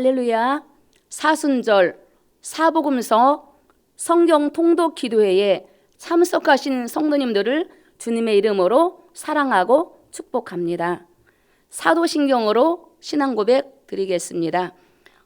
할렐루야. 사순절 사복음서 성경 통독 기도회에 참석하신 성도님들을 주님의 이름으로 사랑하고 축복합니다. 사도신경으로 신앙 고백 드리겠습니다.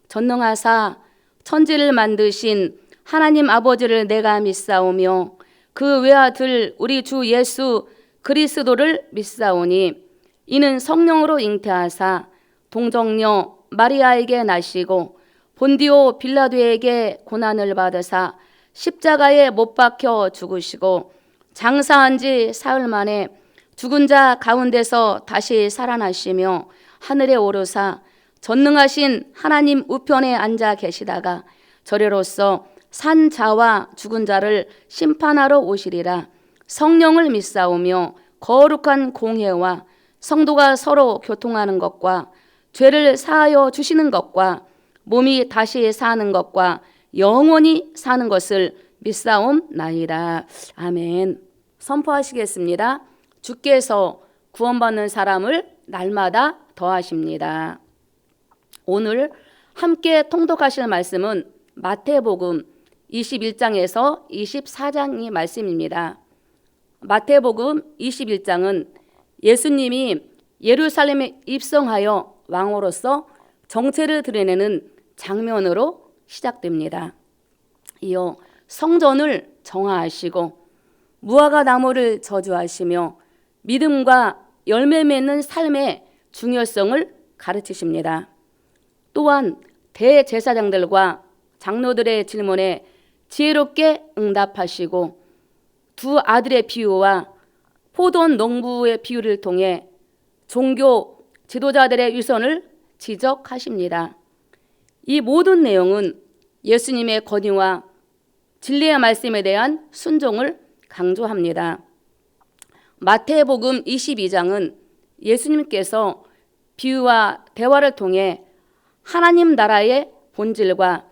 전능하사 천지를 만드신 하나님 아버지를 내가 믿사오며 그 외아들 우리 주 예수 그리스도를 믿사오니 이는 성령으로 잉태하사 동정녀 마리아에게 나시고 본디오 빌라도에게 고난을 받으사 십자가에 못 박혀 죽으시고 장사한 지 사흘 만에 죽은 자 가운데서 다시 살아나시며 하늘에 오르사 전능하신 하나님 우편에 앉아 계시다가 저리로서 산 자와 죽은 자를 심판하러 오시리라. 성령을 믿사오며 거룩한 공회와 성도가 서로 교통하는 것과 죄를 사하여 주시는 것과 몸이 다시 사는 것과 영원히 사는 것을 믿사옵나이다. 아멘. 선포하시겠습니다. 주께서 구원받는 사람을 날마다 더하십니다. 오늘 함께 통독하실 말씀은 마태복음 21장에서 24장의 말씀입니다. 마태복음 21장은 예수님이 예루살렘에 입성하여 왕으로서 정체를 드러내는 장면으로 시작됩니다. 이어 성전을 정화하시고 무화과 나무를 저주하시며 믿음과 열매 맺는 삶의 중요성을 가르치십니다. 또한 대제사장들과 장로들의 질문에 지혜롭게 응답하시고 두 아들의 비유와 포도원 농부의 비유를 통해 종교 지도자들의 위선을 지적하십니다. 이 모든 내용은 예수님의 권위와 진리의 말씀에 대한 순종을 강조합니다. 마태복음 22장은 예수님께서 비유와 대화를 통해 하나님 나라의 본질과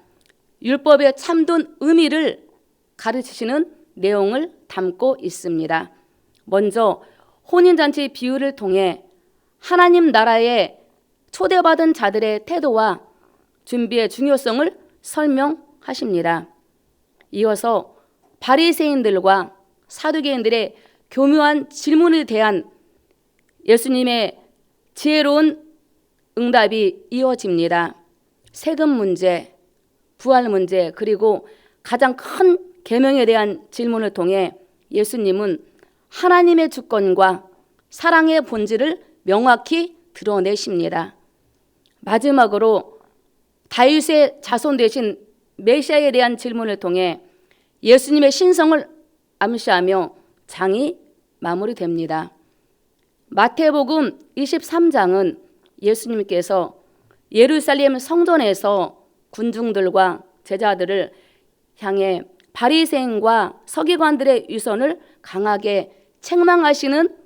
율법의 참된 의미를 가르치시는 내용을 담고 있습니다. 먼저 혼인잔치 비유를 통해 하나님 나라에 초대받은 자들의 태도와 준비의 중요성을 설명하십니다. 이어서 바리새인들과 사두개인들의 교묘한 질문에 대한 예수님의 지혜로운 응답이 이어집니다. 세금 문제, 부활 문제, 그리고 가장 큰 계명에 대한 질문을 통해 예수님은 하나님의 주권과 사랑의 본질을 명확히 드러내십니다. 마지막으로 다윗의 자손 되신 메시아에 대한 질문을 통해 예수님의 신성을 암시하며 장이 마무리됩니다. 마태복음 23장은 예수님께서 예루살렘 성전에서 군중들과 제자들을 향해 바리새인과 서기관들의 위선을 강하게 책망하시는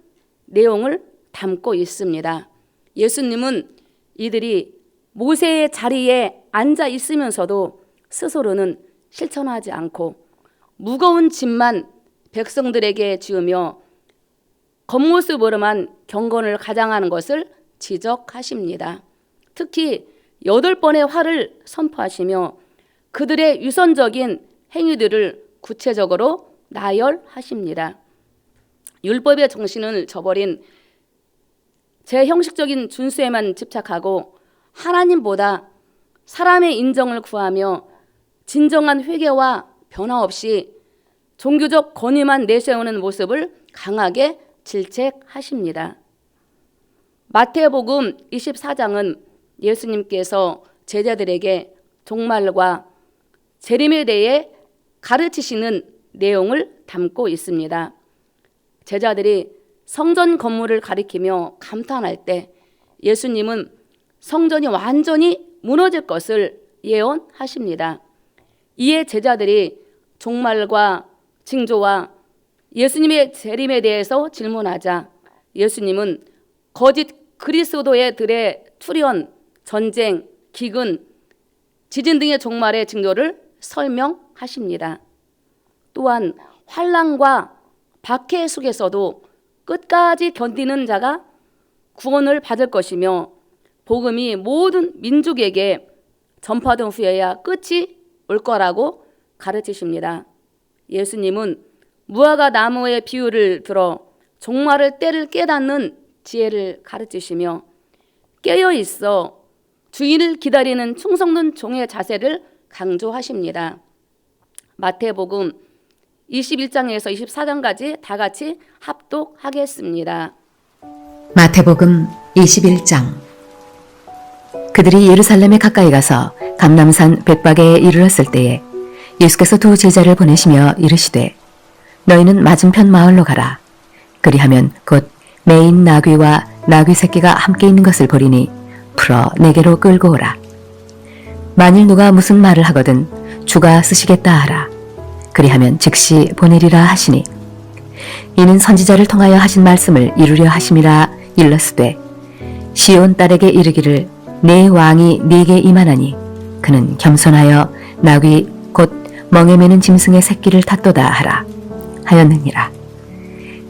내용을 담고 있습니다. 예수님은 이들이 모세의 자리에 앉아 있으면서도 스스로는 실천하지 않고 무거운 짐만 백성들에게 지우며 겉모습으로만 경건을 가장하는 것을 지적하십니다. 특히 8번의 화를 선포하시며 그들의 위선적인 행위들을 구체적으로 나열하십니다. 율법의 정신을 저버린 제 형식적인 준수에만 집착하고 하나님보다 사람의 인정을 구하며 진정한 회개와 변화 없이 종교적 권위만 내세우는 모습을 강하게 질책하십니다. 마태복음 24장은 예수님께서 제자들에게 종말과 재림에 대해 가르치시는 내용을 담고 있습니다. 제자들이 성전 건물을 가리키며 감탄할 때 예수님은 성전이 완전히 무너질 것을 예언하십니다. 이에 제자들이 종말과 징조와 예수님의 재림에 대해서 질문하자 예수님은 거짓 그리스도의 들의 투련, 전쟁, 기근, 지진 등의 종말의 징조를 설명하십니다. 또한 환난과 박해 속에서도 끝까지 견디는 자가 구원을 받을 것이며 복음이 모든 민족에게 전파된 후에야 끝이 올 거라고 가르치십니다. 예수님은 무화과 나무의 비유를 들어 종말의 때를 깨닫는 지혜를 가르치시며 깨어 있어 주인을 기다리는 충성된 종의 자세를 강조하십니다. 마태복음 21장에서 24장까지 다 같이 합독하겠습니다. 마태복음 21장. 그들이 예루살렘에 가까이 가서 감람산 벳바게에 이르렀을 때에 예수께서 두 제자를 보내시며 이르시되 너희는 맞은편 마을로 가라. 그리하면 곧 매인 나귀와 나귀 새끼가 함께 있는 것을 보리니 풀어 내게로 끌고 오라. 만일 누가 무슨 말을 하거든 주가 쓰시겠다 하라. 그리하면 즉시 보내리라 하시니 이는 선지자를 통하여 하신 말씀을 이루려 하심이라. 일렀으되 시온 딸에게 이르기를 내 왕이 네게 임하나니 그는 겸손하여 나귀 곧 멍에 매는 짐승의 새끼를 탔도다 하라 하였느니라.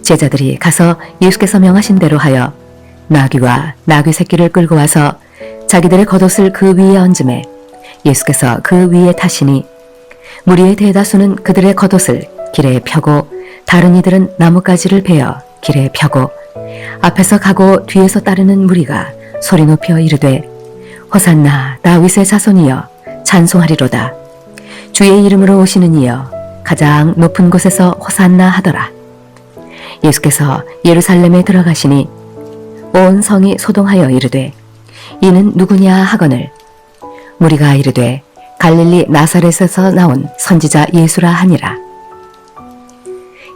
제자들이 가서 예수께서 명하신 대로 하여 나귀와 나귀 새끼를 끌고 와서 자기들의 겉옷을 그 위에 얹음에 예수께서 그 위에 타시니 무리의 대다수는 그들의 겉옷을 길에 펴고 다른 이들은 나뭇가지를 베어 길에 펴고 앞에서 가고 뒤에서 따르는 무리가 소리 높여 이르되 호산나 다윗의 자손이여 찬송하리로다. 주의 이름으로 오시는 이여 가장 높은 곳에서 호산나 하더라. 예수께서 예루살렘에 들어가시니 온 성이 소동하여 이르되 이는 누구냐 하거늘 무리가 이르되 갈릴리 나사렛에서 나온 선지자 예수라 하니라.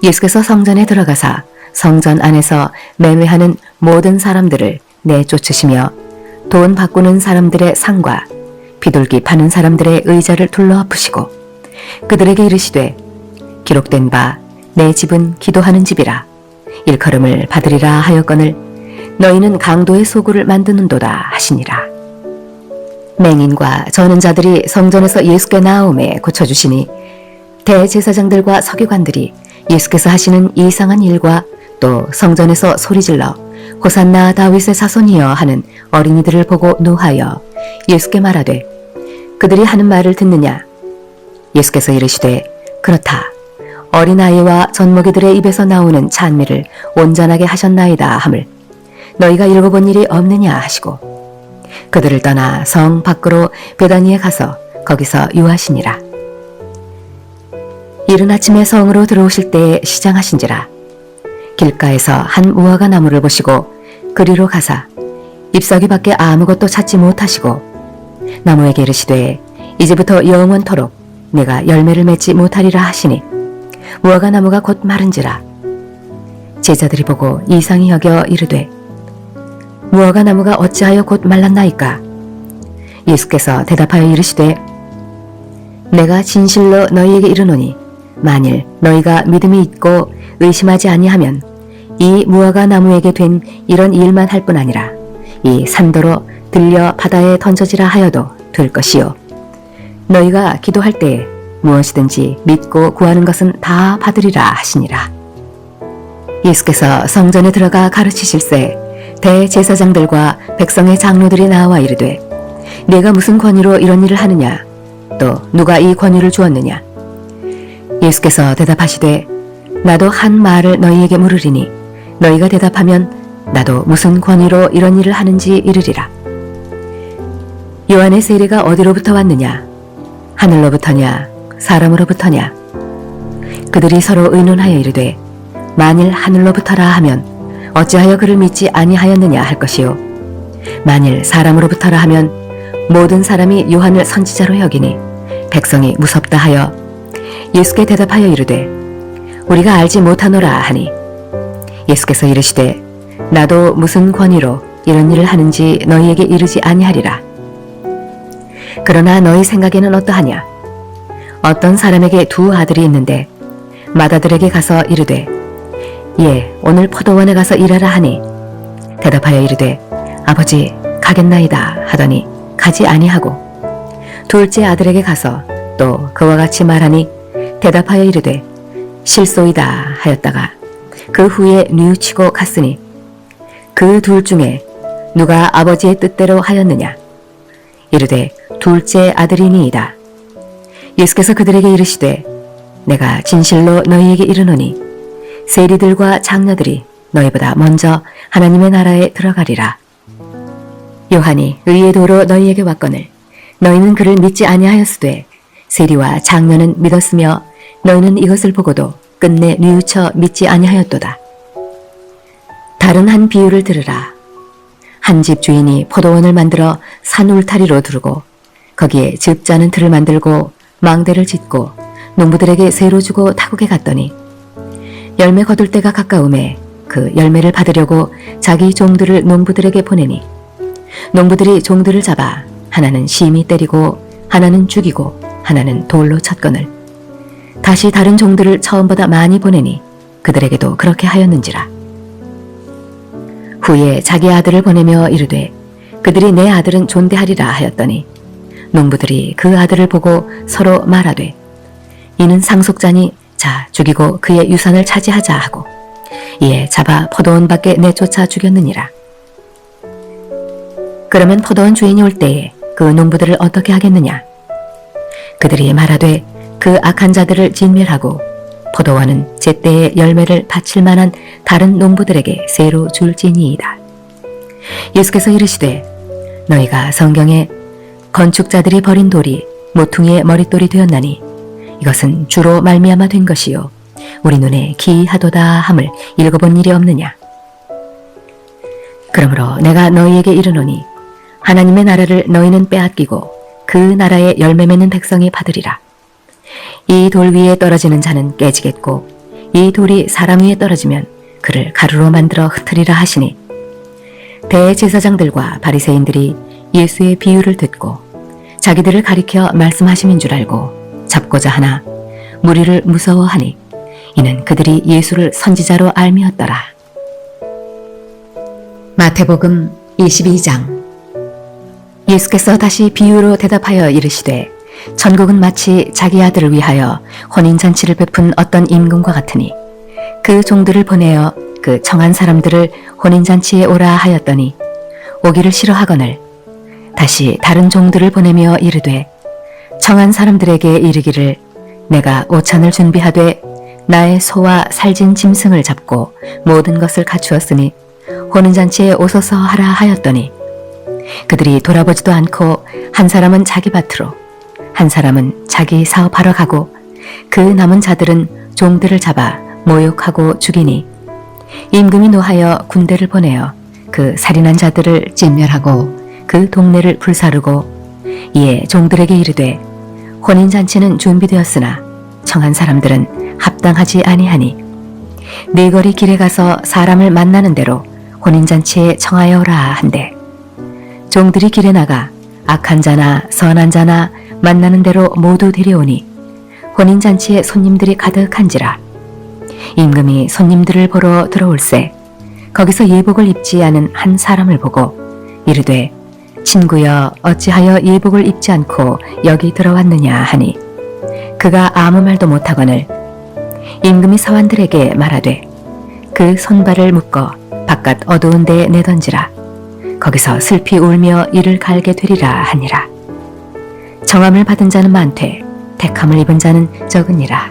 예수께서 성전에 들어가사 성전 안에서 매매하는 모든 사람들을 내쫓으시며 돈 바꾸는 사람들의 상과 비둘기 파는 사람들의 의자를 둘러 엎으시고 그들에게 이르시되 기록된 바 내 집은 기도하는 집이라 일컬음을 받으리라 하였거늘 너희는 강도의 소굴을 만드는도다 하시니라. 맹인과 저는 자들이 성전에서 예수께 나아오매 고쳐주시니 대제사장들과 서기관들이 예수께서 하시는 이상한 일과 또 성전에서 소리질러 호산나 다윗의 자손이여 하는 어린이들을 보고 노하여 예수께 말하되 그들이 하는 말을 듣느냐. 예수께서 이르시되 그렇다. 어린아이와 젖먹이들의 입에서 나오는 찬미를 온전하게 하셨나이다 함을 너희가 읽어본 일이 없느냐 하시고 그들을 떠나 성 밖으로 베다니에 가서 거기서 유하시니라. 이른 아침에 성으로 들어오실 때에 시장하신지라. 길가에서 한 무화과 나무를 보시고 그리로 가사 잎사귀밖에 아무것도 찾지 못하시고 나무에게 이르시되 이제부터 영원토록 내가 열매를 맺지 못하리라 하시니 무화과 나무가 곧 마른지라. 제자들이 보고 이상히 여겨 이르되 무화과 나무가 어찌하여 곧 말랐나이까. 예수께서 대답하여 이르시되 내가 진실로 너희에게 이르노니 만일 너희가 믿음이 있고 의심하지 아니하면 이 무화과 나무에게 된 이런 일만 할 뿐 아니라 이 산도로 들려 바다에 던져지라 하여도 될 것이요 너희가 기도할 때에 무엇이든지 믿고 구하는 것은 다 받으리라 하시니라. 예수께서 성전에 들어가 가르치실세 대제사장들과 백성의 장로들이 나와 이르되 내가 무슨 권위로 이런 일을 하느냐 또 누가 이 권위를 주었느냐. 예수께서 대답하시되 나도 한 말을 너희에게 물으리니 너희가 대답하면 나도 무슨 권위로 이런 일을 하는지 이르리라. 요한의 세례가 어디로부터 왔느냐 하늘로부터냐 사람으로부터냐. 그들이 서로 의논하여 이르되 만일 하늘로부터라 하면 어찌하여 그를 믿지 아니하였느냐 할 것이요 만일 사람으로부터라 하면 모든 사람이 요한을 선지자로 여기니 백성이 무섭다 하여 예수께 대답하여 이르되 우리가 알지 못하노라 하니 예수께서 이르시되 나도 무슨 권위로 이런 일을 하는지 너희에게 이르지 아니하리라. 그러나 너희 생각에는 어떠하냐. 어떤 사람에게 두 아들이 있는데 맏아들에게 가서 이르되 예 오늘 포도원에 가서 일하라 하니 대답하여 이르되 아버지 가겠나이다 하더니 가지 아니하고 둘째 아들에게 가서 또 그와 같이 말하니 대답하여 이르되 실소이다 하였다가 그 후에 뉘우치고 갔으니 그 둘 중에 누가 아버지의 뜻대로 하였느냐. 이르되 둘째 아들이니이다. 예수께서 그들에게 이르시되 내가 진실로 너희에게 이르노니 세리들과 장녀들이 너희보다 먼저 하나님의 나라에 들어가리라. 요한이 의의 도로 너희에게 왔거늘 너희는 그를 믿지 아니하였으되 세리와 장녀는 믿었으며 너희는 이것을 보고도 끝내 뉘우쳐 믿지 아니하였도다. 다른 한 비유를 들으라. 한 집 주인이 포도원을 만들어 산 울타리로 두르고 거기에 즙 짜는 틀을 만들고 망대를 짓고 농부들에게 세로 주고 타국에 갔더니 열매 거둘 때가 가까움에 그 열매를 받으려고 자기 종들을 농부들에게 보내니 농부들이 종들을 잡아 하나는 심히 때리고 하나는 죽이고 하나는 돌로 쳤거늘 다시 다른 종들을 처음보다 많이 보내니 그들에게도 그렇게 하였는지라. 후에 자기 아들을 보내며 이르되 그들이 내 아들은 존대하리라 하였더니 농부들이 그 아들을 보고 서로 말하되 이는 상속자니 자 죽이고 그의 유산을 차지하자 하고 이에 잡아 포도원 밖에 내쫓아 죽였느니라. 그러면 포도원 주인이 올 때에 그 농부들을 어떻게 하겠느냐? 그들이 말하되 그 악한 자들을 진멸하고 포도원은 제때에 열매를 바칠 만한 다른 농부들에게 새로 줄지니이다. 예수께서 이르시되 너희가 성경에 건축자들이 버린 돌이 모퉁이의 머릿돌이 되었나니 이것은 주로 말미암아 된 것이요 우리 눈에 기이하도다 함을 읽어본 일이 없느냐. 그러므로 내가 너희에게 이르노니 하나님의 나라를 너희는 빼앗기고 그 나라의 열매 맺는 백성이 받으리라. 이 돌 위에 떨어지는 자는 깨지겠고 이 돌이 사람 위에 떨어지면 그를 가루로 만들어 흩으리라 하시니 대제사장들과 바리새인들이 예수의 비유를 듣고 자기들을 가리켜 말씀하심인 줄 알고 잡고자 하나 무리를 무서워하니 이는 그들이 예수를 선지자로 알미었더라. 마태복음 22장. 예수께서 다시 비유로 대답하여 이르시되 천국은 마치 자기 아들을 위하여 혼인잔치를 베푼 어떤 임금과 같으니 그 종들을 보내어 그 청한 사람들을 혼인잔치에 오라 하였더니 오기를 싫어하거늘 다시 다른 종들을 보내며 이르되 청한 사람들에게 이르기를 내가 오찬을 준비하되 나의 소와 살진 짐승을 잡고 모든 것을 갖추었으니 혼인잔치에 오소서 하라 하였더니 그들이 돌아보지도 않고 한 사람은 자기 밭으로 한 사람은 자기 사업하러 가고 그 남은 자들은 종들을 잡아 모욕하고 죽이니 임금이 노하여 군대를 보내어 그 살인한 자들을 진멸하고 그 동네를 불사르고 이에 종들에게 이르되 혼인잔치는 준비되었으나 청한 사람들은 합당하지 아니하니 네 거리 길에 가서 사람을 만나는 대로 혼인잔치에 청하여 오라 한대 종들이 길에 나가 악한 자나 선한 자나 만나는 대로 모두 데려오니 혼인잔치에 손님들이 가득한지라. 임금이 손님들을 보러 들어올세 거기서 예복을 입지 않은 한 사람을 보고 이르되 친구여 어찌하여 예복을 입지 않고 여기 들어왔느냐 하니 그가 아무 말도 못하거늘 임금이 서원들에게 말하되 그 손발을 묶어 바깥 어두운 데에 내던지라. 거기서 슬피 울며 이를 갈게 되리라 하니라. 정함을 받은 자는 많되 택함을 입은 자는 적으니라.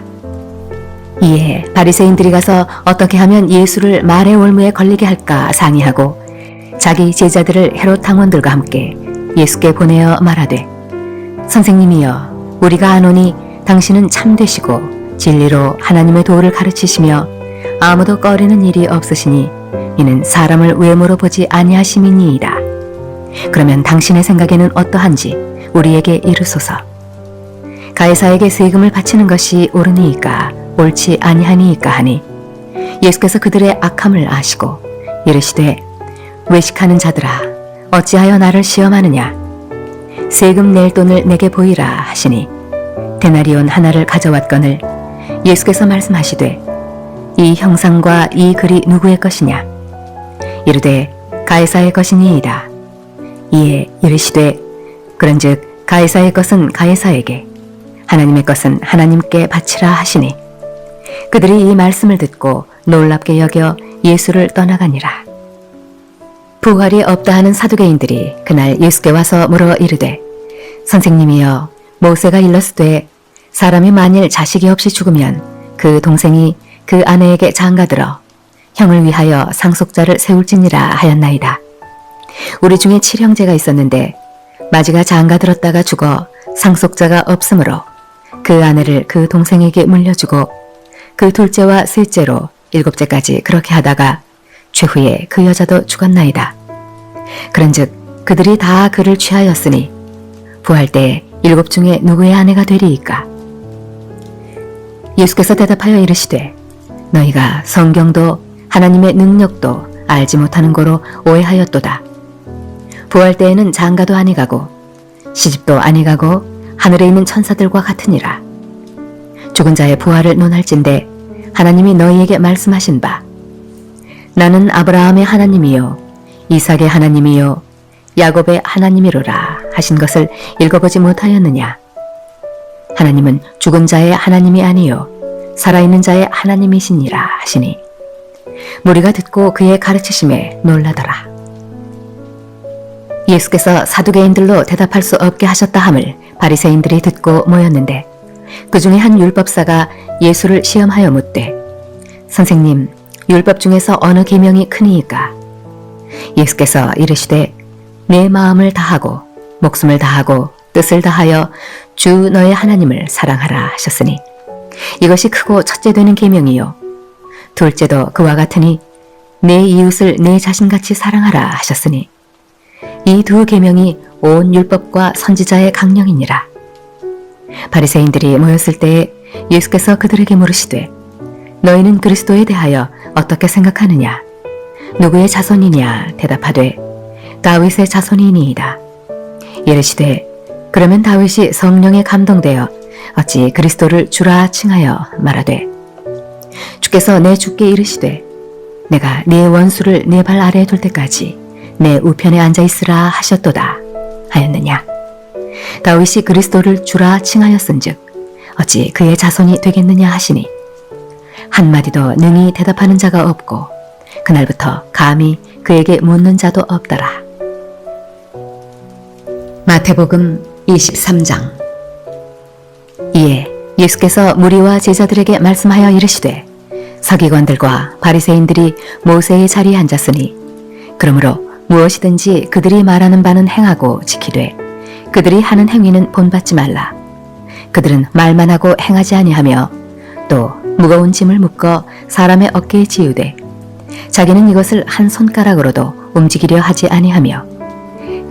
이에 바리새인들이 가서 어떻게 하면 예수를 말의 올무에 걸리게 할까 상의하고 자기 제자들을 헤롯 당원들과 함께 예수께 보내어 말하되 선생님이여 우리가 아노니 당신은 참되시고 진리로 하나님의 도를 가르치시며 아무도 꺼리는 일이 없으시니 이는 사람을 외모로 보지 아니하심이니이다. 그러면 당신의 생각에는 어떠한지 우리에게 이르소서. 가이사에게 세금을 바치는 것이 옳으니이까 옳지 아니하니이까 하니 예수께서 그들의 악함을 아시고 이르시되 외식하는 자들아 어찌하여 나를 시험하느냐. 세금 낼 돈을 내게 보이라 하시니 데나리온 하나를 가져왔거늘 예수께서 말씀하시되 이 형상과 이 글이 누구의 것이냐. 이르되 가이사의 것이니이다. 이에 이르시되 그런즉 가이사의 것은 가이사에게 하나님의 것은 하나님께 바치라 하시니 그들이 이 말씀을 듣고 놀랍게 여겨 예수를 떠나가니라. 부활이 없다 하는 사두개인들이 그날 예수께 와서 물어 이르되 선생님이여, 모세가 일렀으되 사람이 만일 자식이 없이 죽으면 그 동생이 그 아내에게 장가들어 형을 위하여 상속자를 세울지니라 하였나이다. 우리 중에 7형제가 있었는데 마지가 장가들었다가 죽어 상속자가 없으므로 그 아내를 그 동생에게 물려주고 그 둘째와 셋째로 7째까지 그렇게 하다가 최후에 그 여자도 죽었나이다. 그런즉 그들이 다 그를 취하였으니 부활 때에 7 중에 누구의 아내가 되리이까? 예수께서 대답하여 이르시되 너희가 성경도 하나님의 능력도 알지 못하는 거로 오해하였도다. 부활 때에는 장가도 아니 가고 시집도 아니 가고 하늘에 있는 천사들과 같으니라. 죽은 자의 부활을 논할진대 하나님이 너희에게 말씀하신 바 나는 아브라함의 하나님이요 이삭의 하나님이요 야곱의 하나님이로라 하신 것을 읽어보지 못하였느냐? 하나님은 죽은 자의 하나님이 아니요 살아있는 자의 하나님이시니라 하시니 무리가 듣고 그의 가르치심에 놀라더라. 예수께서 사두개인들로 대답할 수 없게 하셨다 함을 바리새인들이 듣고 모였는데 그 중에 한 율법사가 예수를 시험하여 묻되 선생님, 율법 중에서 어느 계명이 크니이까? 예수께서 이르시되 내 마음을 다하고 목숨을 다하고 뜻을 다하여 주 너의 하나님을 사랑하라 하셨으니 이것이 크고 첫째 되는 계명이요 둘째도 그와 같으니 내 이웃을 내 자신같이 사랑하라 하셨으니 이 두 계명이 온 율법과 선지자의 강령이니라. 바리새인들이 모였을 때에 예수께서 그들에게 물으시되 너희는 그리스도에 대하여 어떻게 생각하느냐? 누구의 자손이냐? 대답하되 다윗의 자손이니이다. 이르시되 그러면 다윗이 성령에 감동되어 어찌 그리스도를 주라 칭하여 말하되 주께서 내 주께 이르시되 내가 네 원수를 네 발 아래에 둘 때까지 내 우편에 앉아 있으라 하셨도다 하였느냐? 다윗이 그리스도를 주라 칭하였은즉 어찌 그의 자손이 되겠느냐 하시니 한마디도 능히 대답하는 자가 없고 그날부터 감히 그에게 묻는 자도 없더라. 마태복음 23장. 이에 예수께서 무리와 제자들에게 말씀하여 이르시되 서기관들과 바리새인들이 모세의 자리에 앉았으니 그러므로 무엇이든지 그들이 말하는 바는 행하고 지키되 그들이 하는 행위는 본받지 말라. 그들은 말만 하고 행하지 아니하며 또 무거운 짐을 묶어 사람의 어깨에 지우되 자기는 이것을 한 손가락으로도 움직이려 하지 아니하며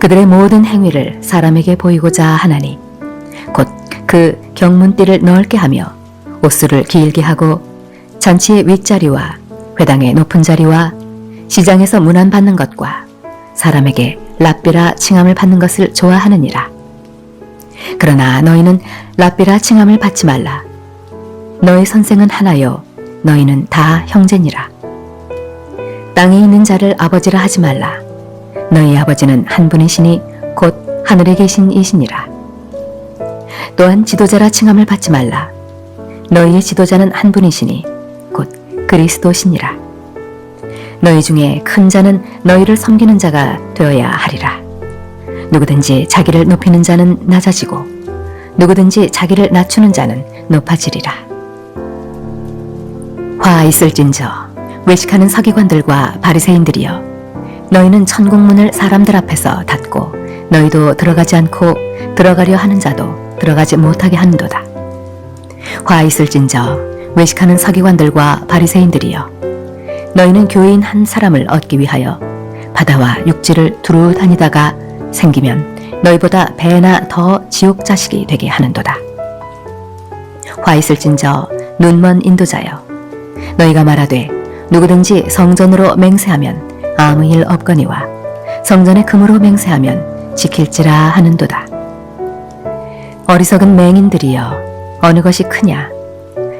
그들의 모든 행위를 사람에게 보이고자 하나니 곧 그 경문띠를 넓게 하며 옷수를 길게 하고 잔치의 윗자리와 회당의 높은 자리와 시장에서 문안받는 것과 사람에게 랍비라 칭함을 받는 것을 좋아하느니라. 그러나 너희는 랍비라 칭함을 받지 말라. 너희 선생은 하나요 너희는 다 형제니라. 땅에 있는 자를 아버지라 하지 말라. 너희 아버지는 한 분이시니 곧 하늘에 계신 이시니라. 또한 지도자라 칭함을 받지 말라. 너희의 지도자는 한 분이시니 곧 그리스도시니라. 너희 중에 큰 자는 너희를 섬기는 자가 되어야 하리라. 누구든지 자기를 높이는 자는 낮아지고 누구든지 자기를 낮추는 자는 높아지리라. 화 있을진저 외식하는 서기관들과 바리새인들이여 너희는 천국문을 사람들 앞에서 닫고 너희도 들어가지 않고 들어가려 하는 자도 들어가지 못하게 하는도다. 화 있을진저 외식하는 서기관들과 바리새인들이여 너희는 교인 한 사람을 얻기 위하여 바다와 육지를 두루 다니다가 생기면 너희보다 배나 더 지옥 자식이 되게 하는도다. 화 있을진저 눈먼 인도자여 너희가 말하되 누구든지 성전으로 맹세하면 아무 일 없거니와 성전의 금으로 맹세하면 지킬지라 하는도다. 어리석은 맹인들이여 어느 것이 크냐?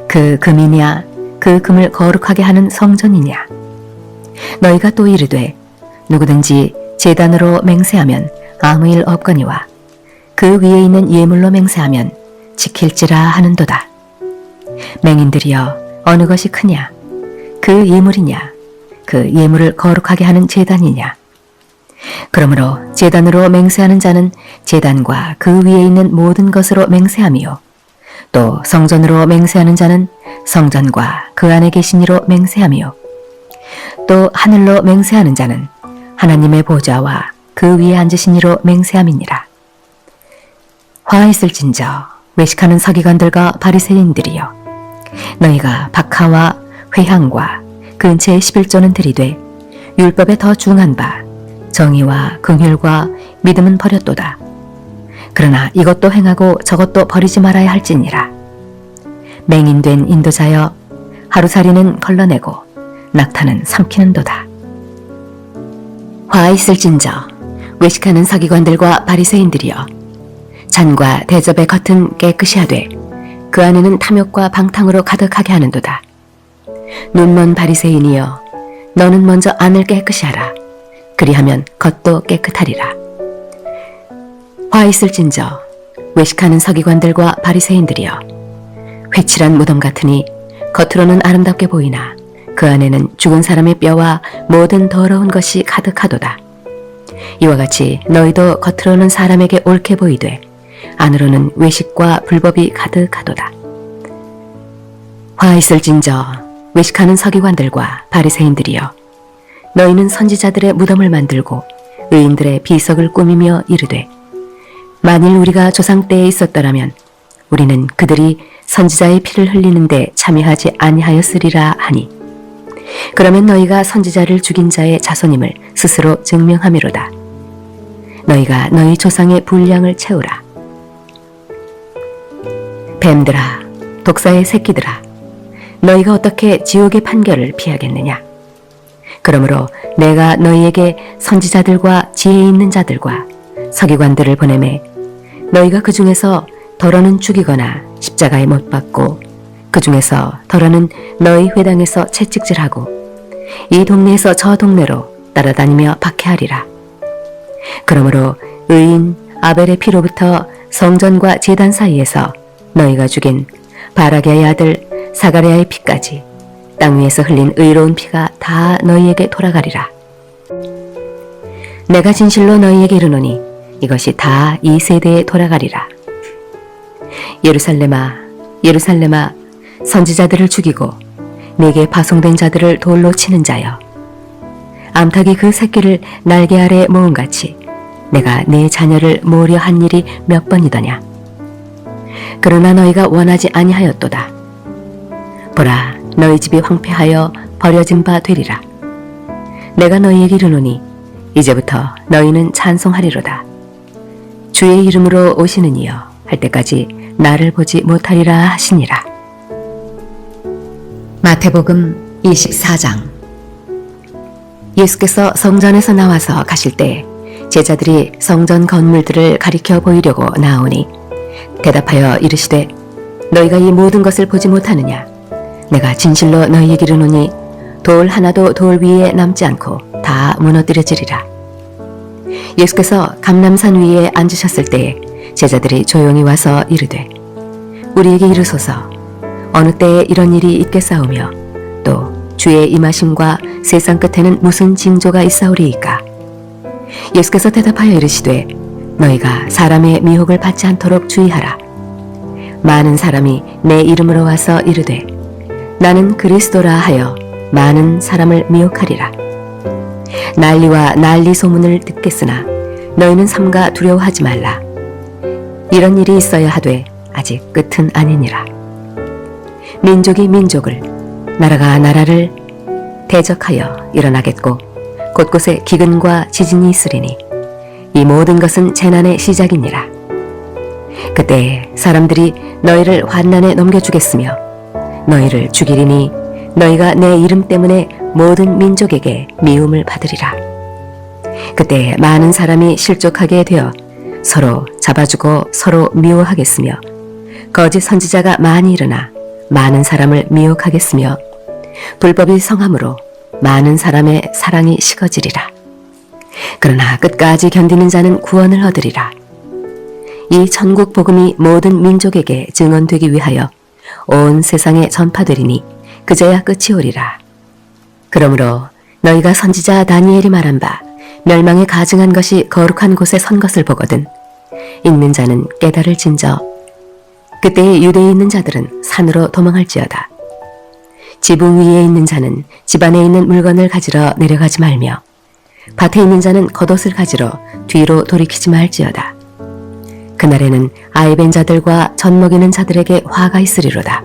그 금이냐? 그 금을 거룩하게 하는 성전이냐? 너희가 또 이르되 누구든지 제단으로 맹세하면 아무 일 없거니와 그 위에 있는 예물로 맹세하면 지킬지라 하는도다. 맹인들이여 어느 것이 크냐? 그 예물이냐? 그 예물을 거룩하게 하는 제단이냐? 그러므로 제단으로 맹세하는 자는 제단과 그 위에 있는 모든 것으로 맹세하며 또 성전으로 맹세하는 자는 성전과 그 안에 계신 이로 맹세하며 또 하늘로 맹세하는 자는 하나님의 보좌와 그 위에 앉으신 이로 맹세함이니라. 화 있을진저 외식하는 서기관들과 바리새인들이여, 너희가 박하와 회향과 근처의 11조는 들이되 율법에 더 중한 바 정의와 긍휼과 믿음은 버렸도다. 그러나 이것도 행하고 저것도 버리지 말아야 할지니라. 맹인된 인도자여, 하루살이는 걸러내고 낙타는 삼키는도다. 화 있을진저 외식하는 서기관들과 바리새인들이여, 잔과 대접의 겉은 깨끗이 하되 그 안에는 탐욕과 방탕으로 가득하게 하는도다. 눈먼 바리새인이여, 너는 먼저 안을 깨끗이 하라. 그리하면 겉도 깨끗하리라. 화 있을진저 외식하는 서기관들과 바리새인들이여, 회칠한 무덤 같으니 겉으로는 아름답게 보이나 그 안에는 죽은 사람의 뼈와 모든 더러운 것이 가득하도다. 이와 같이 너희도 겉으로는 사람에게 옳게 보이되 안으로는 외식과 불법이 가득하도다. 화 있을진저 외식하는 서기관들과 바리새인들이여, 너희는 선지자들의 무덤을 만들고 의인들의 비석을 꾸미며 이르되, 만일 우리가 조상 때에 있었더라면 우리는 그들이 선지자의 피를 흘리는데 참여하지 아니하였으리라 하니, 그러면 너희가 선지자를 죽인 자의 자손임을 스스로 증명함이로다. 너희가 너희 조상의 분량을 채우라. 뱀들아, 독사의 새끼들아, 너희가 어떻게 지옥의 판결을 피하겠느냐? 그러므로 내가 너희에게 선지자들과 지혜 있는 자들과 서기관들을 보내매 너희가 그 중에서 더러는 죽이거나 십자가에 못 박고 그 중에서 더러는 너희 회당에서 채찍질하고 이 동네에서 저 동네로 따라다니며 박해하리라. 그러므로 의인 아벨의 피로부터 성전과 제단 사이에서 너희가 죽인 바라게의 아들 사가랴의 피까지 땅 위에서 흘린 의로운 피가 다 너희에게 돌아가리라. 내가 진실로 너희에게 이르노니 이것이 다 이 세대에 돌아가리라. 예루살렘아, 예루살렘아, 선지자들을 죽이고 네게 파송된 자들을 돌로 치는 자여, 암탉이 그 새끼를 날개 아래 모음같이 내가 네 자녀를 모으려 한 일이 몇 번이더냐. 그러나 너희가 원하지 아니하였도다. 보라, 너희 집이 황폐하여 버려진 바 되리라. 내가 너희에게 이르노니 이제부터 너희는 찬송하리로다. 주의 이름으로 오시는 이여 할 때까지 나를 보지 못하리라 하시니라. 마태복음 24장. 예수께서 성전에서 나와서 가실 때 제자들이 성전 건물들을 가리켜 보이려고 나오니 대답하여 이르시되, 너희가 이 모든 것을 보지 못하느냐? 내가 진실로 너희에게 이르노니 돌 하나도 돌 위에 남지 않고 다 무너뜨려지리라. 예수께서 감람산 위에 앉으셨을 때에 제자들이 조용히 와서 이르되, 우리에게 이르소서, 어느 때에 이런 일이 있겠사오며 또 주의 임하심과 세상 끝에는 무슨 징조가 있사오리이까? 예수께서 대답하여 이르시되, 너희가 사람의 미혹을 받지 않도록 주의하라. 많은 사람이 내 이름으로 와서 이르되 나는 그리스도라 하여 많은 사람을 미혹하리라. 난리와 난리 소문을 듣겠으나 너희는 삼가 두려워하지 말라. 이런 일이 있어야 하되 아직 끝은 아니니라. 민족이 민족을, 나라가 나라를 대적하여 일어나겠고 곳곳에 기근과 지진이 있으리니 이 모든 것은 재난의 시작이니라. 그때 사람들이 너희를 환난에 넘겨주겠으며 너희를 죽이리니 너희가 내 이름 때문에 모든 민족에게 미움을 받으리라. 그때 많은 사람이 실족하게 되어 서로 잡아주고 서로 미워하겠으며 거짓 선지자가 많이 일어나 많은 사람을 미혹하겠으며 불법이 성함으로 많은 사람의 사랑이 식어지리라. 그러나 끝까지 견디는 자는 구원을 얻으리라. 이 천국 복음이 모든 민족에게 증언되기 위하여 온 세상에 전파되리니 그제야 끝이 오리라. 그러므로 너희가 선지자 다니엘이 말한 바 멸망에 가증한 것이 거룩한 곳에 선 것을 보거든 읽는 자는 깨달을진저 그때에 유대에 있는 자들은 산으로 도망할지어다. 지붕 위에 있는 자는 집 안에 있는 물건을 가지러 내려가지 말며 밭에 있는 자는 겉옷을 가지러 뒤로 돌이키지 말지어다. 그날에는 아이벤 자들과 젖먹이는 자들에게 화가 있으리로다.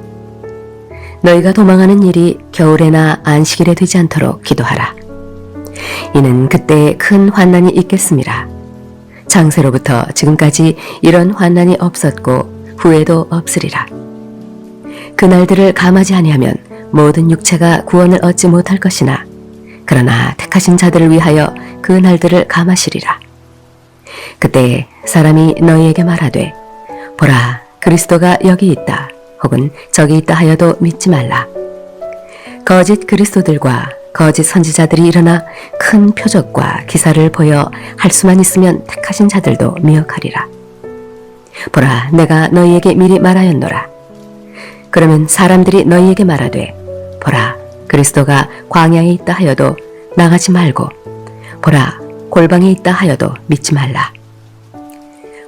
너희가 도망하는 일이 겨울에나 안식일에 되지 않도록 기도하라. 이는 그때 큰 환난이 있겠음이라. 창세로부터 지금까지 이런 환난이 없었고 후에도 없으리라. 그날들을 감하지 아니하면 모든 육체가 구원을 얻지 못할 것이나 그러나 택하신 자들을 위하여 그 날들을 감하시리라. 그때 사람이 너희에게 말하되 보라 그리스도가 여기 있다 혹은 저기 있다 하여도 믿지 말라. 거짓 그리스도들과 거짓 선지자들이 일어나 큰 표적과 기사를 보여 할 수만 있으면 택하신 자들도 미혹하리라. 보라 내가 너희에게 미리 말하였노라. 그러면 사람들이 너희에게 말하되 보라 그리스도가 광야에 있다 하여도 나가지 말고 보라 골방에 있다 하여도 믿지 말라.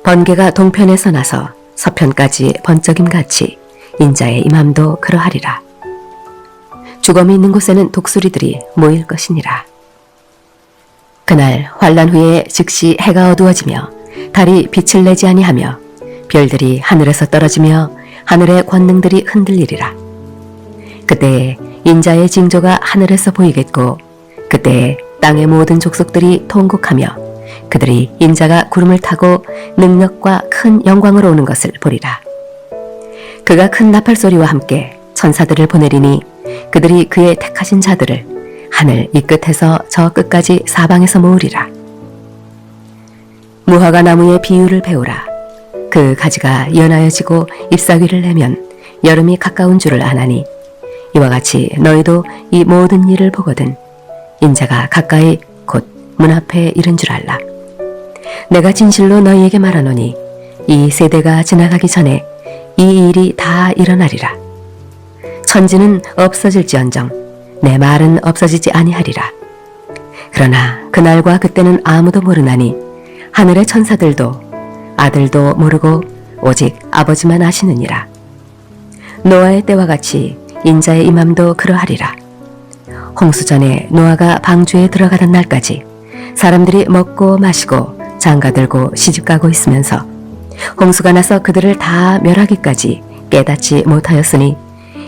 번개가 동편에서 나서 서편까지 번쩍임같이 인자의 임함도 그러하리라. 죽음이 있는 곳에는 독수리들이 모일 것이니라. 그날 환난 후에 즉시 해가 어두워지며 달이 빛을 내지 아니하며 별들이 하늘에서 떨어지며 하늘의 권능들이 흔들리리라. 그때에 인자의 징조가 하늘에서 보이겠고 그때에 땅의 모든 족속들이 통곡하며 그들이 인자가 구름을 타고 능력과 큰 영광으로 오는 것을 보리라. 그가 큰 나팔 소리와 함께 천사들을 보내리니 그들이 그의 택하신 자들을 하늘 이 끝에서 저 끝까지 사방에서 모으리라. 무화과 나무의 비유를 배우라. 그 가지가 연하여지고 잎사귀를 내면 여름이 가까운 줄을 아나니 이와 같이 너희도 이 모든 일을 보거든 인자가 가까이 곧 문 앞에 이른 줄 알라. 내가 진실로 너희에게 말하노니 이 세대가 지나가기 전에 이 일이 다 일어나리라. 천지는 없어질지언정 내 말은 없어지지 아니하리라. 그러나 그날과 그때는 아무도 모르나니 하늘의 천사들도 아들도 모르고 오직 아버지만 아시느니라. 노아의 때와 같이 인자의 임함도 그러하리라. 홍수전에 노아가 방주에 들어가던 날까지 사람들이 먹고 마시고 장가들고 시집가고 있으면서 홍수가 나서 그들을 다 멸하기까지 깨닫지 못하였으니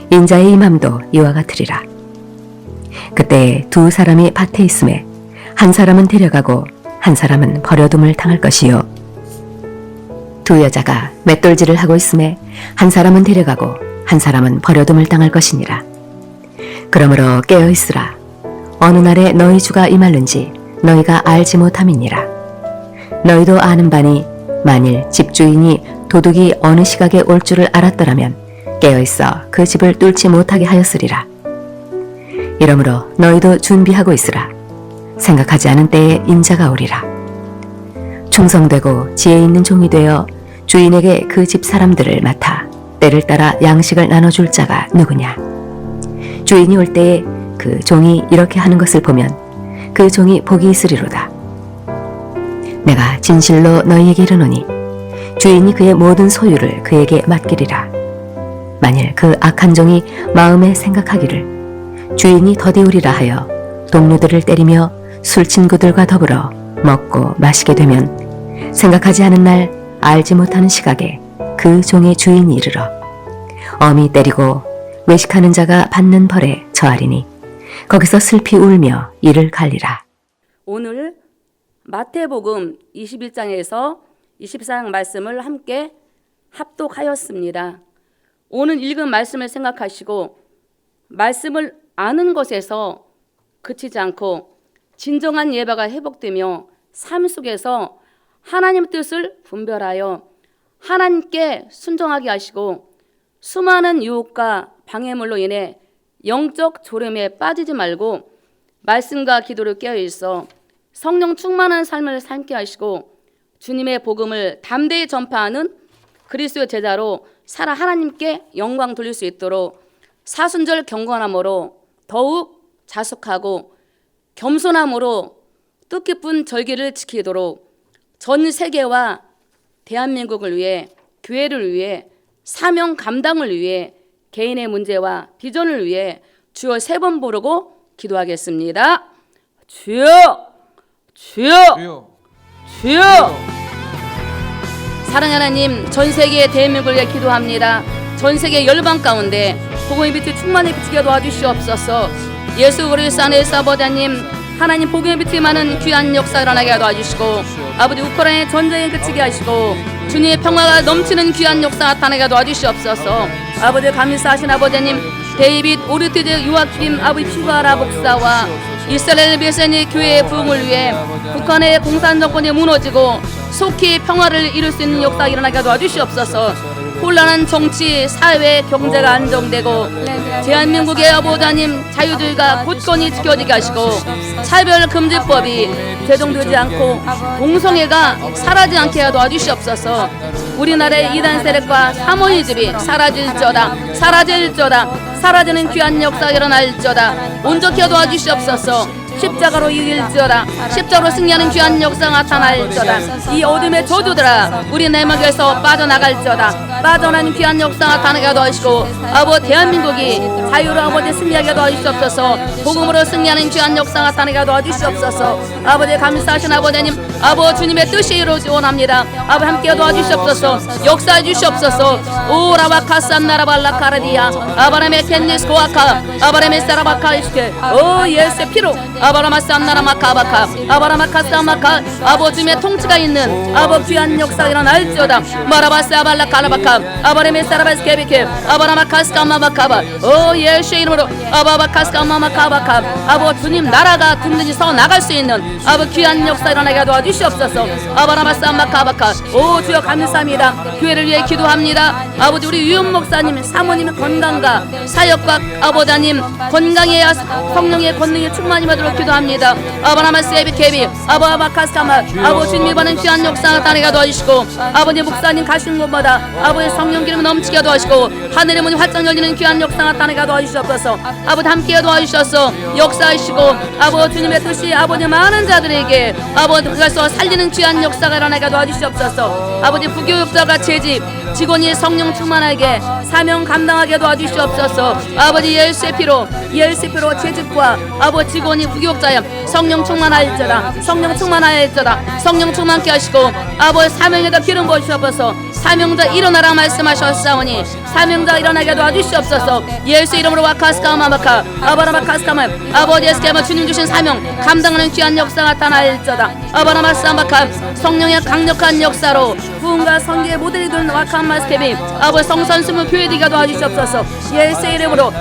인자의 임함도 이와 같으리라. 그때 두 사람이 밭에 있음에 한 사람은 데려가고 한 사람은 버려둠을 당할 것이요 두 여자가 맷돌질을 하고 있음에 한 사람은 데려가고 한 사람은 버려둠을 당할 것이니라. 그러므로 깨어 있으라. 어느 날에 너희 주가 임하는지 너희가 알지 못함이니라. 너희도 아는 바니 만일 집주인이 도둑이 어느 시각에 올 줄을 알았더라면 깨어 있어 그 집을 뚫지 못하게 하였으리라. 이러므로 너희도 준비하고 있으라. 생각하지 않은 때에 인자가 오리라. 충성되고 지혜 있는 종이 되어 주인에게 그 집 사람들을 맡아 때를 따라 양식을 나눠줄 자가 누구냐. 주인이 올 때에 그 종이 이렇게 하는 것을 보면 그 종이 복이 있으리로다. 내가 진실로 너희에게 이르노니 주인이 그의 모든 소유를 그에게 맡기리라. 만일 그 악한 종이 마음에 생각하기를 주인이 더디우리라 하여 동료들을 때리며 술 친구들과 더불어 먹고 마시게 되면 생각하지 않은 날 알지 못하는 시각에 그 종의 주인이 이르러 어미 때리고 외식하는 자가 받는 벌에 처하리니 거기서 슬피 울며 이를 갈리라. 오늘 마태복음 21장에서 24장 말씀을 함께 합독하였습니다. 오늘 읽은 말씀을 생각하시고 말씀을 아는 것에서 그치지 않고 진정한 예배가 회복되며 삶 속에서 하나님의 뜻을 분별하여 하나님께 순종하게 하시고 수많은 유혹과 방해물로 인해 영적 졸음에 빠지지 말고 말씀과 기도를 깨어있어 성령 충만한 삶을 삶게 하시고 주님의 복음을 담대히 전파하는 그리스도의 제자로 살아 하나님께 영광 돌릴 수 있도록 사순절 경건함으로 더욱 자숙하고 겸손함으로 뜻깊은 절기를 지키도록 전 세계와 대한민국을 위해, 교회를 위해, 사명 감당을 위해, 개인의 문제와 비전을 위해 주여 3번 부르고 기도하겠습니다. 주여, 주여, 주여, 주여. 사랑하는 하나님, 전 세계 대한민국을 위해 기도합니다. 전 세계 열방 가운데 복음의 빛을 충만히 비치게 도와주시옵소서. 예수 그리스도 안에서 아버지님, 하나님 복음의 빛이 많은 귀한 역사 일어나게 도와주시고, 아버지 우크라이나의 전쟁에 그치게 하시고, 주님의 평화가 넘치는 귀한 역사 나타나게 도와주시옵소서. 아버지 감사하신 아버지님, 데이빗 오르티드 요아킴 아버지 피바라 목사와 이스라엘 베세니 교회의 부흥을 위해 북한의 공산 정권이 무너지고 속히 평화를 이룰 수 있는 역사 일어나게 도와주시옵소서. 혼란한 정치, 사회, 경제가 안정되고 대한민국의 아버지님 자유주의가 굳건히 지켜지게 하시고 차별금지법이 제정되지 않고 동성애가 사라지지 않게 도와주시옵소서. 우리나라의 이단 세력과 사모니즘이 사라질저다, 사라질저다, 사라지는 귀한 역사가 일어날저다. 온전히 도와주시옵소서. 십자가로 이길지어다, 십자가로 승리하는 귀한 역사가 나타날지어다. 이 어둠의 저주들아 우리 내막에서 빠져나갈지어다. 빠져나는 귀한 역사가 나타나게 도와주시고, 아버지 대한민국이 자유로 아버지 승리하게 도와주시옵소서. 복음으로 승리하는 귀한 역사가 나타나게 도와주시옵소서. 아버지 감사하신 아버지님, 아버지 주님의 뜻이 이루어지기 원합니다. 아버지 함께 도와주시옵소서. 역사해 주시옵소서. 오라바 카산나라발라 카라디아 아바라메 켄니스 고아카 아바라메 사라바카 이스케 오 예수의 피로 아바라마산나라마카바카 아바라마카사마카 아버지의 통치가 있는 아버 귀한 역사가 일어날지어다. 마라바사발라 카라바카 아바라메 사라바스케비케 아바라마카스카마바카바 오 예수의 이름으로 아바바카스카마마카바카 아버 주님 나라가 든든히 서 나갈 수 있는 아버 귀한 역사 일어나게 도와주시옵소서. 아바라마사마카바카 오 주여 감사합니다. 교회를 위해 기도합니다. 아버지 우리 유영 목사님 사모님의 건강과 사역과 아버지님 건강의 성령의 권능이 충만히 받도록 기도합니다. 아바라마세비 케비 아바바카스카마 아버지 주님이 받는 귀한 역사가 나타나게 도와주시고, 아버지 목사님 가시는 곳마다 아버지 성령 기름 넘치게 도와주시고 하늘의 문이 활짝 열리는 귀한 역사가 나타나게 도와주시옵소서. 아버지 함께 도와주셔서 역사하시고 아버지 주님의 뜻이 아버지 많은 자들에게 아버지 그가서 살리는 귀한 역사가 일어나게 도와주시옵소서. 아버지 부교육자가 재직 직원이 성령 충만하게 사명 감당하게 도와주시옵소서. 아버지 예수의 피로 재직과 아버지 직원이 부교육자여 성령 충만하일지어다, 성령 충만하일지어다, 성령 충만케 하시고 아버지 사명에다 기름 부으시옵소서. 사명자 일어나라 말씀하셨사오니 사명자 일어나게 도와주시옵소서. 예수 이름으로 와카스카마마카 아바라마카스카마 아버지 예수께서 주님 주신 사명 감당하는 귀한 역사가 나타나일지어다. 아바라마사마카 성령의 강력한 역사로 부흥과 선기의 모델이 되는 와카마스케비 아버지 성산스무 교회되게 도와주시옵소서. 예수의 이름으로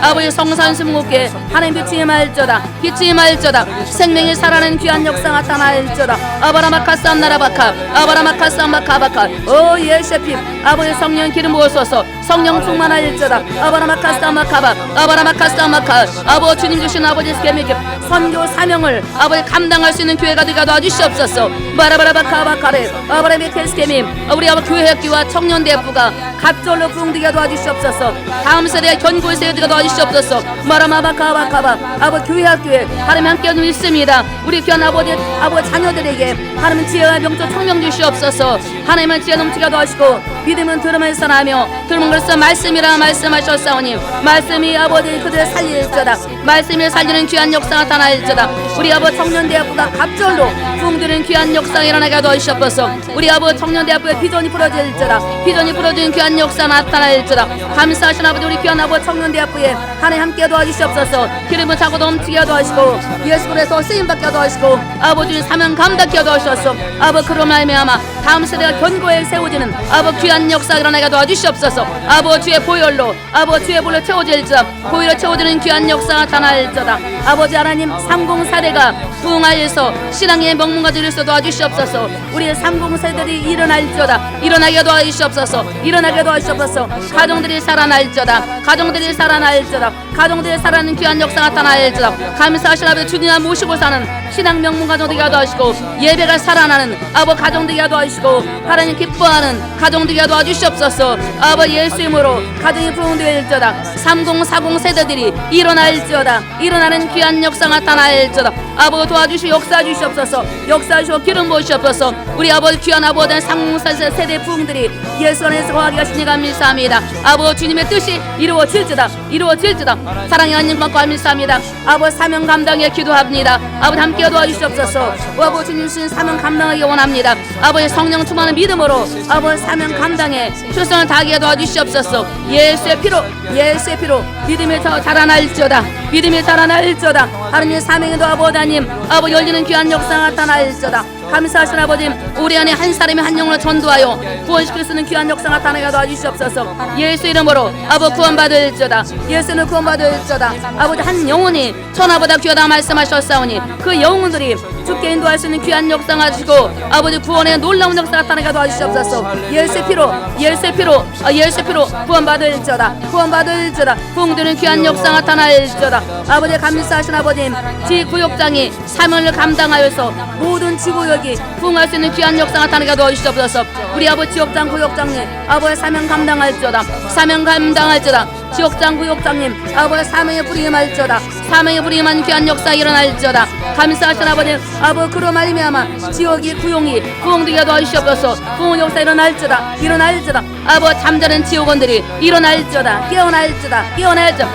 아버지 성산스무께 하나님 빛이 임할지어다, 빛이 임할지어다. 생명이 살아나는 귀한 역사가 나타나일지어다. 아바라마카사나라바카 아바라마카사마카바카 오 예수의 피 아버지 성령 기름 부어소서. 성령 충만하일지어다. 아바라마카사마카바 아바라마카사마카 아버지 주님 주신 아버지 스케미게 선교 사명을 아버지 감당할 수 있는 교회가 되게 도와주시옵소서. 바라바라바카바카레 아바라메케스케미 우리 아버지 교회 학교와 청년대학부가 갑절로 부흥되게 도와주시옵소서. 다음 세대의 견고히 세우되게 도와주시옵소서. 마라마바카바카바 아버지 교회 학교에 하나님 함께 있습니다. 우리 귀한 아버지 자녀들에게 하나님 지혜와 명철 청명 주시옵소서. 하나님은 지혜 넘치게 도와주시고 믿음은 들으면서 나며 들은 것은 말씀이라 말씀하셨사오니 말씀이 아버지 그들을 살릴지어다. 말씀이 살리는 귀한 역사가 나타날지어다. 우리 아버지 청년대학부가 갑절로 부흥되는 귀한 역사가 일어나게 도와주시옵소서. 우리 아버지 청년대학부의 비전이 부러질지어다. 비전이 부러지는 귀한 역사가 나타날지어다. 감사하신 아버지 우리 귀한 아버지 청년대학부에 하나님 함께 도와주시옵소서. 기름을 차고 넘치게 도와주시고 예수 그리스도 쓰임받게 도와주시고 아버지 사명 감당케 도와주셨소. 아버지 그로 말미암아 다음 세대가 견고히 세워지는 아버지 귀한 역사가 일어나게 도와주시옵소서. 아버지 주의 보혈로 아버지 주의 볼로 채워질지어다. 보혈로 채워지는 귀한 역사가 나타날지어다. 아버지 하나님 30세대가 부흥하여서 신앙의 명문가 될 수 도와주시옵소서. 우리의 30세들이 일어날지어다. 일어나게 도와주시옵소서. 일어나게 도와주시옵소서. 가정들이 살아날지어다. 가정들이 살아날지어다. 가정들이 살아나는 귀한 역사가 나타날지어다. 감사하신 말씀하신 아버지 주님 모시고 사는 신앙 명문 가정 되게 도와주시고 예배가 살아나는 아버지 가정 되게 도와주시고 하나님 기뻐하는 가정 되게 도와주시옵소서. 아버지 예수 이름으로 가정이 부흥될지어다. 3040 세대들이 일어날지어다. 일어나는 귀한 역사 나타날지어다. 아버지 도와주시고 역사 주시옵소서. 역사 주시고 기름 부으시옵소서. 우리 아버지 귀한 아버지 3040 세대 부흥들이 예수 안에서 거하게 하시니 감사합니다. 아버지 주님의 뜻이 이루어질지다. 이루어질지다. 사랑의 하나님 감사합니다. 아버지 사명 감당에 기도합니다. 아버지 함께 도와주시옵소서. 아버지 주님 주신 사명 감당하기 원합니다. 아버지 성령 충만한 믿음으로 아버지 사명 감당에 최선을 다하게 도와주시옵소서. 예수의 피로 예수의 피로 믿음이 더 자라날지어다. 믿음이 자라날지어다. 하나님의 사명에도 아버지 하나님 아버지 열리는 귀한 역사가 나타날지어다. 감사하신 아버지 우리 안에 한 사람이 한 영혼을 전도하여 구원시킬 수 있는 귀한 역사가 나타나게 도와주시옵소서. 예수 이름으로 아버지 구원받을지어다. 예수는 구원받을지어다. 아버지 한 영혼이 천하보다 귀하다 말씀하셨사오니 그 영혼들이 주께 인도할 수 있는 귀한 역사가 주시고 아버지 구원의 놀라운 역사가 나타나게 도와주시옵소서. 예수의 피로 예수의 피로 예수의 피로 구원받을지어다. 구원받을지어다. 부흥되는 귀한 역사가 나타날지어다. 아버지 감사하신 아버님 지구역장이 사명을 감당하여서 모든 지구역이 부흥할 수 있는 귀한 역사가 나타나게 도와주시옵소서. 우리 아버지 지역장 구역장님 아버지 사명 감당할지어다. 사명 감당할지어다. 지역장 구역장님 아버지 사명의 불임할지어다. 사명의 불임한 귀한 역사 일어날지어다. 감사하신 아버님 아버지 그로 말미암아 지역이 구용이 부흥되게 도와주시옵소서. 부흥 역사 일어날지어다. 일어날지어다. 아버지 잠자는 지옥원들이 일어날지어다. 깨어날지어다. 깨어날지어다.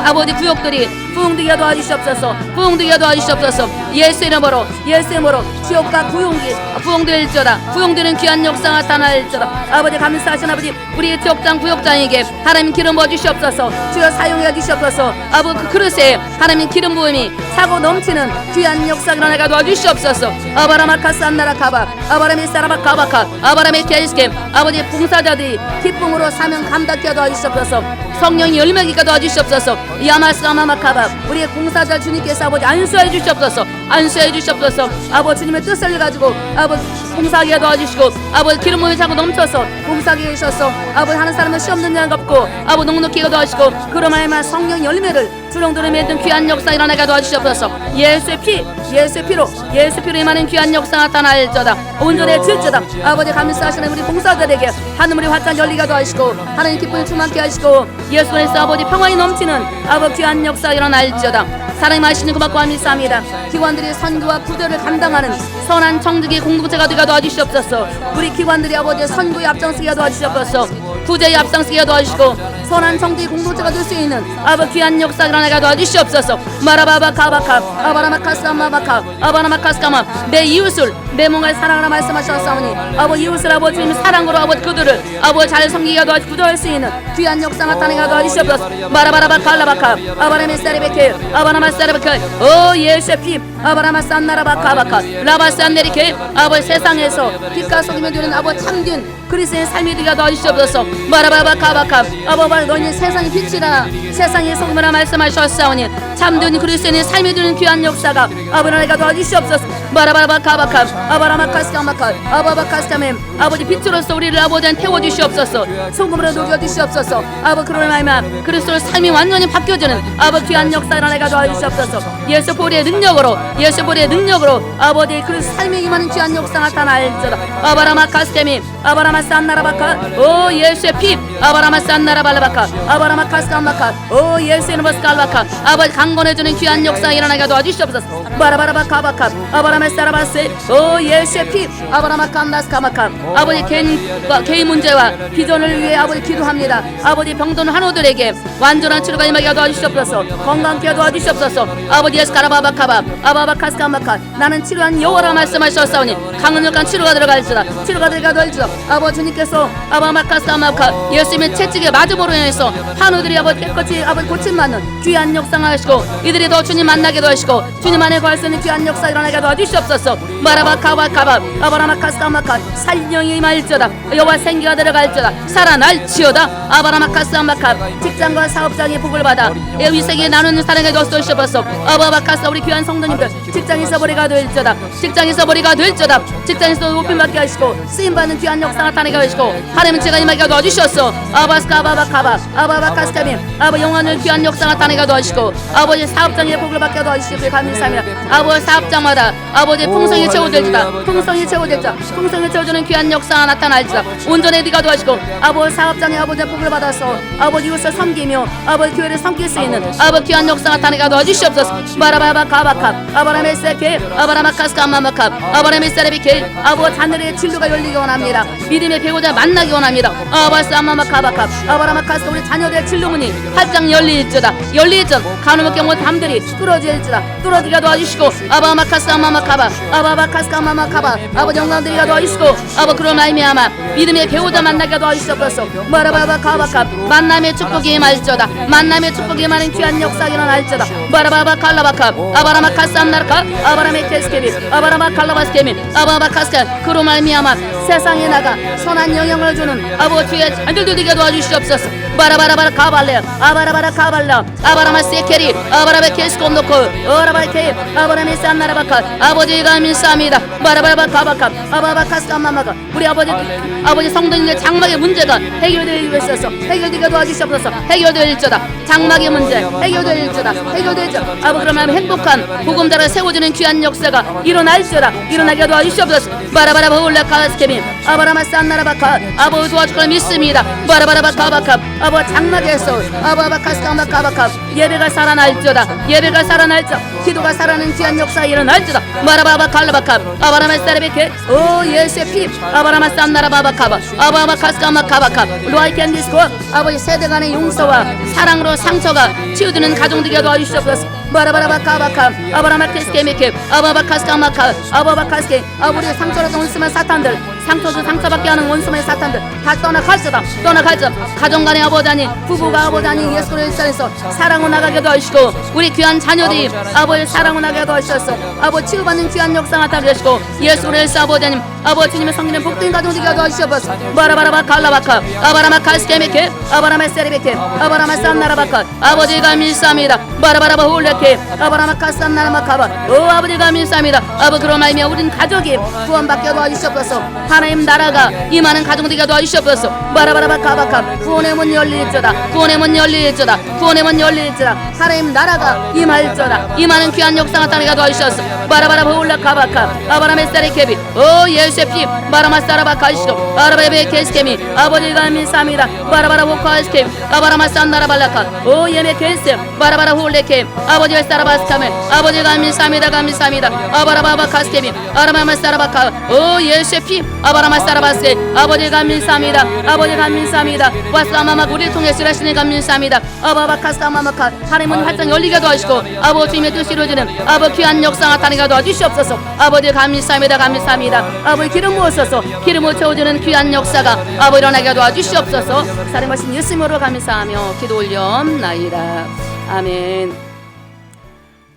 아버지 구역들이 부흥되게 도와주시옵소서. 부흥되게 도와주시옵소서. 예수 이름으로 예수 이름으로 지옥과 구용이 부흥될지어다. 부흥되는 귀한 역사가 나타날지어다. 아버지 감사하신 아버지 우리 지역장 구역장에게 하나님 기름 부어 주시옵소서. 주여 사용해 주시옵소서. 아버지 그 그릇에 하나님 기름 부음이 차고 넘치는 귀한 역사가 일어나게 도와주시옵소서. 아바라마카스 안나라카바 아바라미 사라바카바카 아바라미 케이스케 아버지 봉사자들이 기쁨으로 사명 감당케 도와주시옵소서. 성령이 열매기가 도와주시옵소서. 야마스아마마카바 우리의 봉사자 주님께서 아버지 안수해 주시옵소서. 안수해 주시옵소서. 아버지 주님의 뜻을 가지고 아버지 봉사하게 도와주시고 아버지 기름 부음이 차고 넘쳐서 봉사하게 해주셔서 아버지 하는 사람은 시험 능력 없고 아버지 넉넉히 도와주시고 그로 말미암아 성령 열매를 주렁주렁 맺는 귀한 역사 일어나게 도와주시옵소서. 예수의 피 예수의 피로 예수 피로 임하는 귀한 역사 나타날지어다. 온전해 질지어다. 아버지 감사하시는 우리 봉사자들에게 하늘물이 활짝 열리게 도와주시고 하나님 기쁨을 충만케 하시고 예수 안에서 아버지 평안이 넘치는 아버지 귀한 역사 일어날지어다. 사랑이 마시는 고맙고 감사합니다. 기관들이 선교와 구제를 감당하는 선한 청지기 공동체가 되게 도와주시옵소서. 우리 기관들이 아버지 선교에 앞장서게 도와주시옵소서. 구제에 앞장서게 도와주시고 선한 청지기 공동체가 될 수 있는 아버지 귀한 역사 일어나게 도와주시옵소서. 마라바바 카바카 아바라마카스카마바카 아바라마카스카마 내 이웃을 내 몸을 사랑하라 말씀하셨사오니 아버지 이웃을 아버지 주님의 사랑으로 아버지 그들을 아버지 잘 섬기게 도와주시고 구조할 수 있는 귀한 역사 나타내게 도와주시옵소서. 마라바라바카 알라바카 아바라메사리베케 아바라마사리베케 오 예수의 피 아바라마산나라바카바카 라바산네리케 아버지 세상에서 빛과 소금이 되는 아버지 참된 그리스도의 삶이 되게 도와주시옵소서. 마라바바카바카 아버지 너희는 세상의 빛이라 세상의 소금이라 말씀하셨사오니 참된 그리스도의 삶이 되는 귀한 역사가 아버지가 도와주시옵소서. 마라바바카바카 아바라마카스카마카 아바바카스카멘 아버지 빛으로서 우리를 아버지한테 태워주시옵소서. 소금으로 녹여주시옵소서. 아버지 그러나 말면 그리스도의 삶이 완전히 바뀌어지는 아버지 귀한 역사 일어나게 도와주시옵소서. 예수 보리의 능력으로 예수 보리의 능력으로 아버지 그리스도 삶에 임하는 귀한 역사 나타날지어다. 아바라마카스케미 아바라마산나라바카 오 예수의 피 아바라마산나라발라바카 아바라마카스카마카 오 예수의 노바스칼바카 아버지 강건해지는 귀한 역사 일어나게 도와주시옵소서. 바라바라바카바카 아바라마사라바세 오 예수의 피 아바라마칸다스카마카 아버지 개인 문제와 비전을 위해 아버지 기도합니다. 아버지 병든 환우들에게 완전한 치료가 임하게 도와주시옵소서. 건강케 도와주시옵소서. 아버지 예수 가라바바카바 아바바카스카마카 나는 치료한 여호와라 말씀하셨사오니 강력한 치료가 들어갈지다. 치료가 들어갈지다. 아버지 주님께서 아바마카스카마카 예수님의 채찍에 맞음으로 인해서 환우들이 아버지 깨끗이 아버지 고침받는 귀한 역사가 하시고 이들이 더 주님 만나게 도와주시고 주님 안에 거할 수 있는 귀한 역사 일어나게 도와주시옵소서. 마라바카바카바 아바라마카스카마카 살령이 임할지어다. 여호와 생기가 들어갈지어다. 살아날지어다. 아바라마카스카마카 직장과 사업장의 복을 받아 이 세계에 나누는 사랑에 도와주시옵소서. 아바바카스 우리 귀한 성도님들 직장에서 머리가 될지어다. 직장에서 머리가 될지어다. 직장에서 높임받게 하시고 쓰임받는 귀한 역사가 나타나게 하시고 하나님은 제가 임하게 도와주셨어. 아바스카바바카바 아바바카스카민 아버 영원을 귀한 역사 나타나게 도와주시고 아버지 사업장의 복을 받게 도와주시고 감사합니다. 아버지 사업장마다 아버지 풍성이 채워질지다. 풍성이 채워질지다. 풍성이 채워주는 귀한 역사가 나타날지다. 온전히 네가 도와주시고 아버지 사업장에 아버지 복을 받아서 아버지 이웃을 섬기며 아버지 교회를 섬길 수 있는 아버지 귀한 역사 나타나게 도와주시옵소서. 바라바바카바카 아바라메세케 아바라마카스카마마카 아바라메세레비케 아버지 하늘의 진로가 열리기 원합니다. 믿음의 배우자 만나기 원합니다. 아바사마마카바카 아바라마카스 우리 자녀들의 진로문이 활짝 열릴지다. 열릴지다. 가늠의 경우 담들이 뚫어질지다. 뚫어지게 도와주시고 아바마카스카마마카바 아바바카스카마마카바 아버지 영광들이가 도와주시고 아버 그런 말미암아 믿음의 배우자 만나게 도와주시옵소서. 바라바바카바카 만남의 축복이 임할지어다. 만남의 축복이 임하는 귀한 역사가 일어날지어다. 바라바바칼라바카 아바라마카스안나르카 아바라메케스케비 아바라마칼라바스케미 아바바카스카 그로 말미암아 세상에 나가 선한 영향을 주는 아버지의 안들들에게 도와주시옵소서. 바라바라바라 카발레 아바라바라 카발라 아바라마세케리 아바라베케스콘노코 어라바케 아바라메산나라바카 아버지가 민사합니다. 바라바라바 카바카 아바바카스카마마가 우리 아버지 성도님의 장막의 문제가 해결되기 위해서 해결되게 도와주시옵소서. 해결될지어다. 장막의 문제 해결될지어다. 해결될지어다. 아버 그러면 행복한 복음자를 세워주는 귀한 역사가 일어날지어다. 일어나게 도와주시옵소서. 바라바라바 올라카스케미 아바라마산나라바카 아버 도와줄 걸 믿습니다. 바라바라바 카바카 아버 장막에서 아바바카스카마카바카 예배가 살아날지어다. 예배가 살아날지어다. 기도가 살아나는 귀한 역사가 일어날지어다. 바라바바 칼라바카 아바라마사레베케 오 예수의 피 아바라마산나라바바카바 아바바카스카마카바카 로아이캔디스코 아버지 세대 간의 용서와 사랑으로 상처가 치유되는 가정되게 도와주시옵소서. 바라바라바카바카 아바라마케스케메케 아바바카스카마카 아바바카스케 아버지 상처로 원수만 사탄들 상처도 상처받게 하는 원수의 사탄들 다 떠나갈지어다. 떠나갈지어다. 가정간의 아버지니 부부가 아버지니 예수 그리스도에서 사랑으로 나가게 도와주시고 우리 귀한 자녀들이 아버지 사랑으로 나가게 도와주셔서 아버지 치유받는 귀한 역사 나타나게 하시고 예수 그리스도 아버지님 아버지 주님의 성기는 복된 가정되게 도와주시옵소서. 바라바라바 칼라바카 아바라마카스케메케 아바라마세레베케 아바라마산나라바카 아버지가 밀사합니다. 바라바라바 홀레케 아바라마카산나라마카바 오 아버지가 밀사합니다. 아버 그런 말이며 우린 가족이 구원받게 도와주시옵소서. 하나님 나라가 임하는 가정되게 도와주시옵소서. 바라바라바 카바카 구원의 문 열릴지어다. 구원의 문 열릴지어다. 구원의 문 열릴지어다. 하나님 나라가 임할지어다. 임하는 귀한 역사 나타나게 도와주시옵소서. 바라바라바 홀라카바카 아바라메사레케비 오 예수의 피 바라마사라바카시도 바라바베케스케미 아버지가 밀사합니다. 바라바라 호카스케 아바라마산나라발라카 오 예메케스 바라바라 홀레케 아버지가 사라바스카메 아버지가 밀사합니다. 감사합니다. 아바라바바카스케미 아라마마사라바카 오 예수의 피 아바라마사라바스케 아버지가 밀사합니다. 아버지가 밀사합니다. 와사마마 우리를 통해 쓰라시는 감밀사합니다. 아바바카스카마마카 하나님은 활짝 열리게 도와주시고 아버지 주님의 뜻이 이루어지는 아버 귀한 역사 나타나게 도와주시옵소서. 아버지 감밀사합니다. 감밀사합니다. 아버지 기름 부으소서. 기름을 채워주는 귀한 역사가 아버지 일어나게 도와주시옵소서. 살인하신 예수님으로 감사하며 기도 올려나이다. 아멘.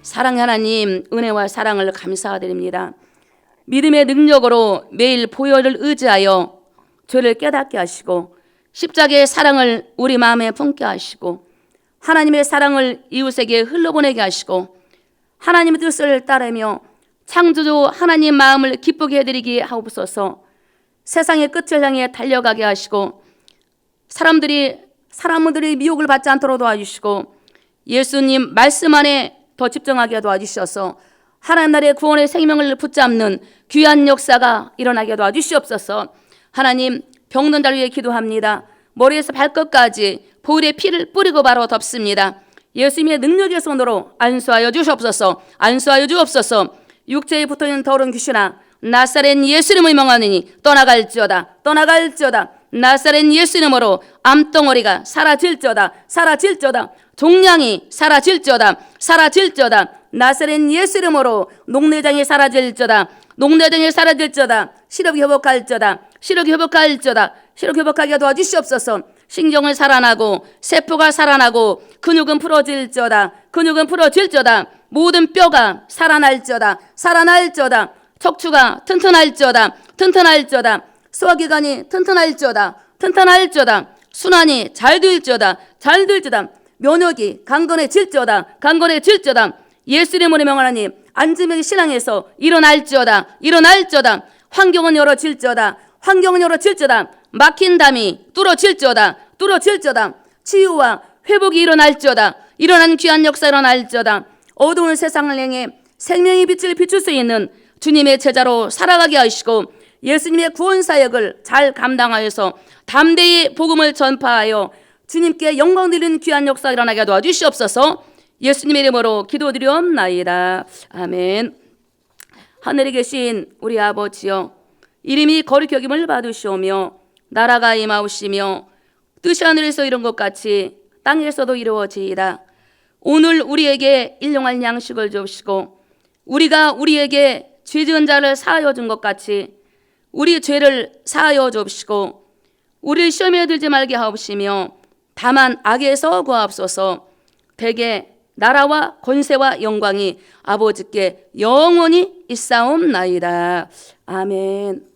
사랑의 하나님 은혜와 사랑을 감사드립니다. 믿음의 능력으로 매일 보혈을 의지하여 죄를 깨닫게 하시고 십자가의 사랑을 우리 마음에 품게 하시고 하나님의 사랑을 이웃에게 흘러보내게 하시고 하나님의 뜻을 따르며 창조주 하나님 마음을 기쁘게 해드리게 하옵소서. 세상의 끝을 향해 달려가게 하시고 사람들이 미혹을 받지 않도록 도와주시고 예수님 말씀 안에 더 집중하게 도와주셔서 하나님 나라의 구원의 생명을 붙잡는 귀한 역사가 일어나게 도와주시옵소서. 하나님 병든 자를 위해 기도합니다. 머리에서 발끝까지 보혈의 피를 뿌리고 바로 덮습니다. 예수님의 능력의 손으로 안수하여 주옵소서. 안수하여 주옵소서. 육체에 붙어있는 더러운 귀신아 나사렛 예수 이름을 명하느니 떠나갈지어다. 떠나갈지어다. 나사렛 예수 이름으로 암덩어리가 사라질지어다. 사라질지어다. 종양이 사라질지어다. 사라질지어다. 나사렛 예수 이름으로 녹내장이 사라질지어다. 녹내장이 사라질지어다. 시력이 회복할지어다. 시력이 회복할지어다. 시력 회복하게 도와주시옵소서. 신경을 살아나고 세포가 살아나고 근육은 풀어질지어다. 근육은 풀어질지어다. 모든 뼈가 살아날지어다. 살아날지어다. 척추가 튼튼할지어다. 튼튼할지어다. 소화기관이 튼튼할지어다. 튼튼할지어다. 순환이 잘 될지어다. 잘 될지어다. 면역이 강건해질지어다. 강건해질지어다. 예수 이름으로 명하나니 안지명의 신앙에서 일어날지어다. 일어날지어다. 환경은 열어질지어다. 환경은 열어질지어다. 막힌 담이 뚫어질지어다. 치유와 회복이 일어날지어다. 일어난 귀한 역사 일어날지어다. 어두운 세상을 향해 생명의 빛을 비출 수 있는 주님의 제자로 살아가게 하시고 예수님의 구원 사역을 잘 감당하여서 담대히 복음을 전파하여 주님께 영광 드리는 귀한 역사 일어나게 도와주시옵소서. 예수님의 이름으로 기도드리옵나이다. 아멘. 하늘에 계신 우리 아버지여, 이름이 거룩히 여김을 받으시오며 나라가 임하오시며 뜻이 하늘에서 이룬 것 같이 땅에서도 이루어지이다. 오늘 우리에게 일용할 양식을 주시고 우리가 우리에게 죄 지은 자를 사하여 준 것 같이 우리 죄를 사하여 주시고 우리를 시험에 들지 말게 하옵시며 다만 악에서 구하옵소서. 대개 나라와 권세와 영광이 아버지께 영원히 있사옵나이다. 아멘.